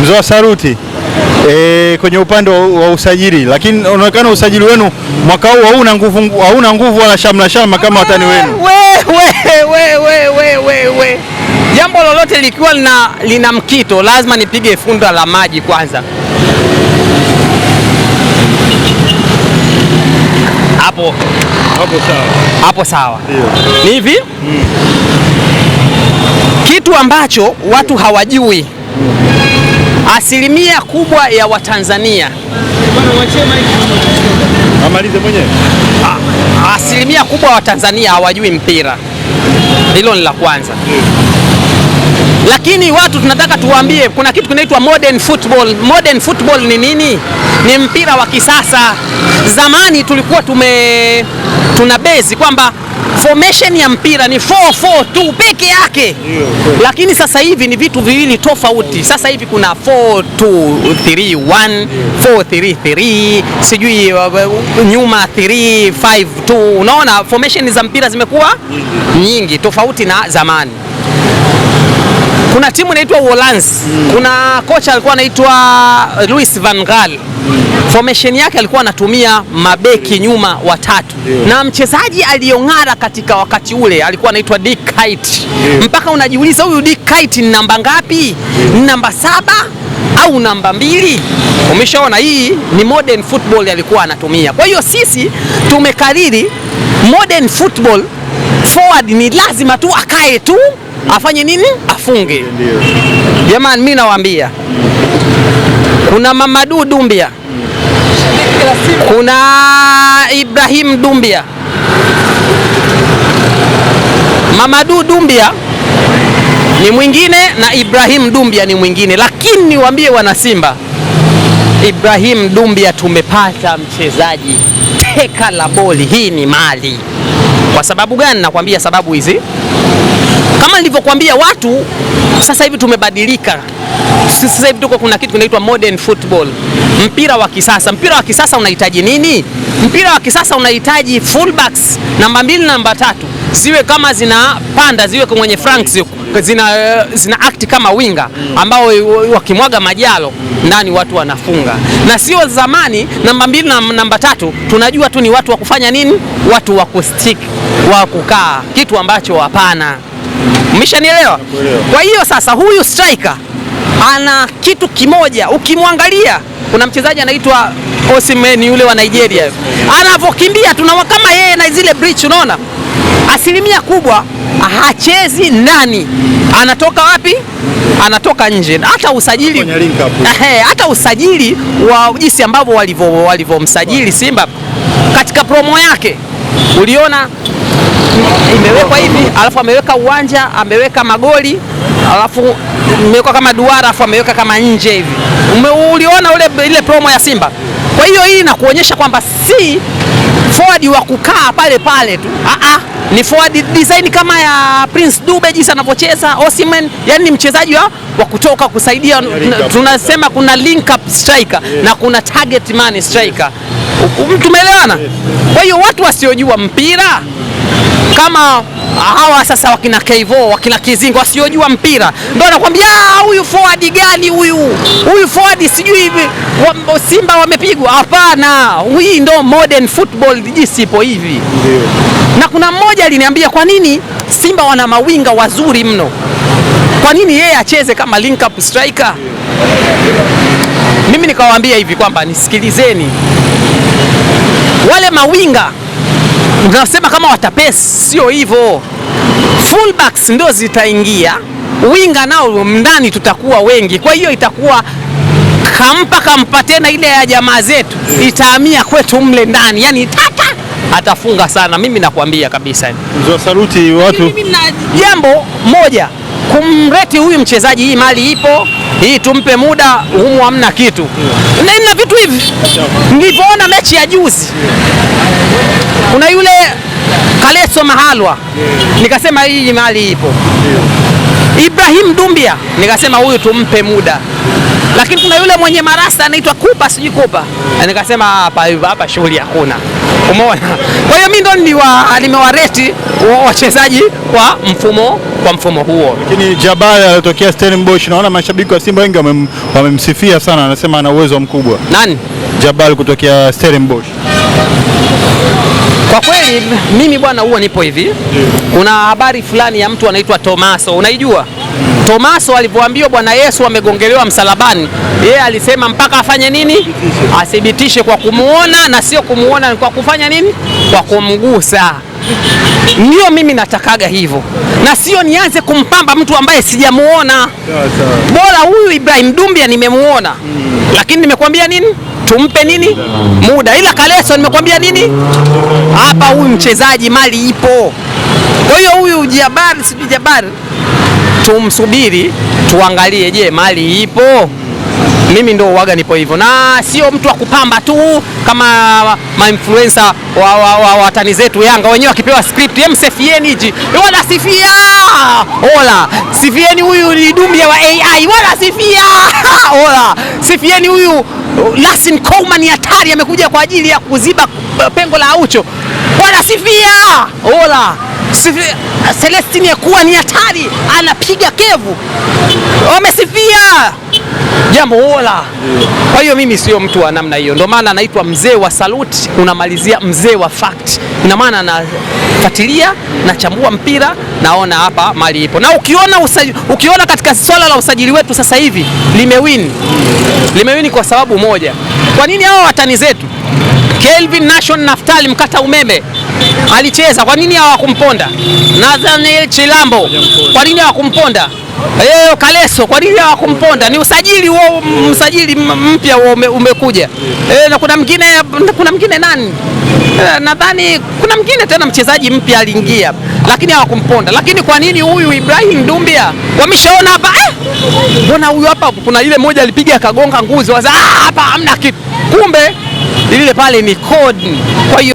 Mzee wa Saruti, kwenye upande wa usajili, lakini unaonekana usajili wenu mwaka huu hauna nguvu wala shamla kama watani wenu. Jambo lolote likiwa lina mkito lazima nipige funda la maji kwanza. Hapo sawa. Ni hivi, kitu ambacho watu hawajui, asilimia kubwa ya Watanzania, asilimia kubwa ya Watanzania hawajui mpira. Hilo ni la kwanza. Lakini watu tunataka tuwaambie kuna kitu kinaitwa modern football. Modern football ni nini? Ni mpira wa kisasa. Zamani tulikuwa tuna base kwamba formation ya mpira ni 4-4-2 peke yake. Lakini sasa hivi ni vitu viwili tofauti. Sasa hivi kuna 4-2-3-1, 4-3-3, sijui nyuma 3-5-2. Unaona formation za mpira zimekuwa nyingi tofauti na zamani. Kuna timu inaitwa Uholanzi. Kuna kocha alikuwa anaitwa Louis van Gaal. Formation yake alikuwa anatumia mabeki nyuma watatu. Na mchezaji aliyong'ara katika wakati ule alikuwa anaitwa Dick Kuyt. Mpaka unajiuliza huyu Dick Kuyt ni namba ngapi? Ni namba 7 au namba 2? Umeshaona, hii ni modern football alikuwa anatumia. Kwa hiyo sisi tumekariri modern football, forward ni lazima tu akae tu afanye nini? Afunge. Jamani, mimi nawaambia kuna Mamadou Doumbia, kuna Ibrahim Doumbia. Mamadou Doumbia ni mwingine na Ibrahim Doumbia ni mwingine, lakini niwaambie wana Simba, Ibrahim Doumbia tumepata mchezaji teka la boli. Hii ni mali. Kwa sababu gani? Nakwambia sababu hizi. Kama nilivyokuambia, watu sasa hivi tumebadilika. Sasa hivi tuko kuna kitu kinaitwa modern football, mpira wa kisasa. Mpira wa kisasa unahitaji nini? Mpira wa kisasa unahitaji fullbacks namba 2 namba 3 ziwe kama zinapanda, ziwe kwenye flanks, zina act kama winga ambao wakimwaga majalo ndani watu wanafunga. Na sio zamani namba 2 na namba 3 tunajua tu ni watu wa kufanya nini? Watu wa kustick, wa kukaa, kitu ambacho hapana. Umeshanielewa? Kwa hiyo sasa huyu striker ana kitu kimoja, ukimwangalia kuna mchezaji anaitwa Osimhen yule wa Nigeria, anavyokimbia tunaona kama yeye na zile bridge. Unaona asilimia kubwa hachezi ndani, anatoka wapi? Anatoka nje. Hata usajili wa jinsi ambavyo walivyomsajili Simba katika promo yake uliona imewekwa hivi, alafu ameweka uwanja, ameweka magoli, alafu imewekwa kama duara, alafu ameweka kama nje hivi. Uliona ile promo ya Simba. Kwa hiyo hii inakuonyesha kwamba si forward wa kukaa pale pale tu. Ni forward design kama ya Prince Dube jinsi anavyocheza, Osimhen, yani ni mchezaji wa kutoka kusaidia. Tunasema kuna link up striker na kuna target man striker. Tumeelewana? Kwa hiyo watu wasiojua mpira kama hawa sasa, wakina Keivo, wakina Kizingo, wasiojua mpira ndio anakuambia huyu forward gani huyu forward sijui hivi Simba wamepigwa. Hapana, hii ndio modern football jinsi ipo hivi. Na kuna mmoja aliniambia kwa nini Simba wana mawinga wazuri mno, kwa nini yeye acheze kama link up striker? Mimi nikawaambia hivi kwamba nisikilizeni, wale mawinga unasema kama watapesi, sio hivyo. Fullbacks ndio zitaingia, winga nao ndani tutakuwa wengi. Kwa hiyo itakuwa kampa tena ile ya jamaa zetu itahamia kwetu mle ndani, yani atafunga sana. Mimi nakwambia kabisa. Mzee Saruti, watu mimi na jambo moja kumreti huyu mchezaji, hii mali ipo, hii tumpe muda, humu hamna kitu. Na vitu hivi nilipoona mechi ya juzi, kuna yule Kaleso Mahalwa, nikasema hii mali ipo. Ibrahim Doumbia, nikasema huyu tumpe muda. Lakini kuna yule mwenye marasta anaitwa Kupa, sijui Kupa, nikasema hapa shughuli hakuna. Umeona? Kwa hiyo mimi ndo nimewareti wachezaji kwa mfumo kwa mfumo huo. Lakini Jabal alitokea Stellenbosch, naona mashabiki wa Simba wengi wamemsifia sana, anasema ana uwezo mkubwa. Nani? Jabal kutokea Stellenbosch. Kwa kweli mimi bwana, huwa nipo hivi. Kuna habari fulani ya mtu anaitwa Tomaso, unaijua? Tomaso alipoambiwa Bwana Yesu amegongelewa msalabani, yeye alisema mpaka afanye nini? Athibitishe kwa kumuona, na sio kumuona kwa kufanya nini? Kwa kumgusa. Ndio mimi natakaga hivyo, na sio nianze kumpamba mtu ambaye sijamuona. Bora huyu Ibrahim Dumbia nimemuona, lakini nimekwambia nini? Tumpe nini? Muda. Ila Kaleso nimekwambia nini? Hapa huyu mchezaji mali ipo. Kwa hiyo huyu Jabari tumsubiri tuangalie, je, mali ipo? Mimi ndo waga nipo hivyo, na sio mtu wa kupamba tu kama ma-influencer wa watani zetu Yanga wenyewe wakipewa script, msifieni hichi wala sifia, ola sifieni huyu ni Dumbia wa AI, wala sifia ola sifieni huyu Lasin Coleman ni hatari, amekuja kwa ajili ya kuziba pengo la Aucho, wala sifia ola Celestine kuwa ni hatari, anapiga kevu, wamesifia jambo ola. Kwa hiyo mimi sio mtu wa namna hiyo, ndio maana anaitwa mzee wa salute, unamalizia mzee wa fact. Ina maana nafuatilia, nachambua mpira, naona hapa mali ipo. Na ukiona katika swala la usajili wetu sasa hivi limewin kwa sababu moja. Kwa nini hao watani zetu Kelvin Nation Naftali mkata umeme alicheza, kwa nini hawakumponda? Nathaniel Chilambo, kwa nini hawakumponda? Kaleso, kwa nini hawakumponda? Ni usajili wao, msajili mpya umekuja. Na kuna mwingine nani? Nadhani kuna mwingine tena mchezaji mpya aliingia, lakini hawakumponda. Lakini kwa nini huyu Ibrahim Dumbia? Wameshaona hapa, mbona huyu hapa kuna ile moja alipiga akagonga nguzo, hapa hamna kitu. Kumbe ile pale ni code. Kwa hiyo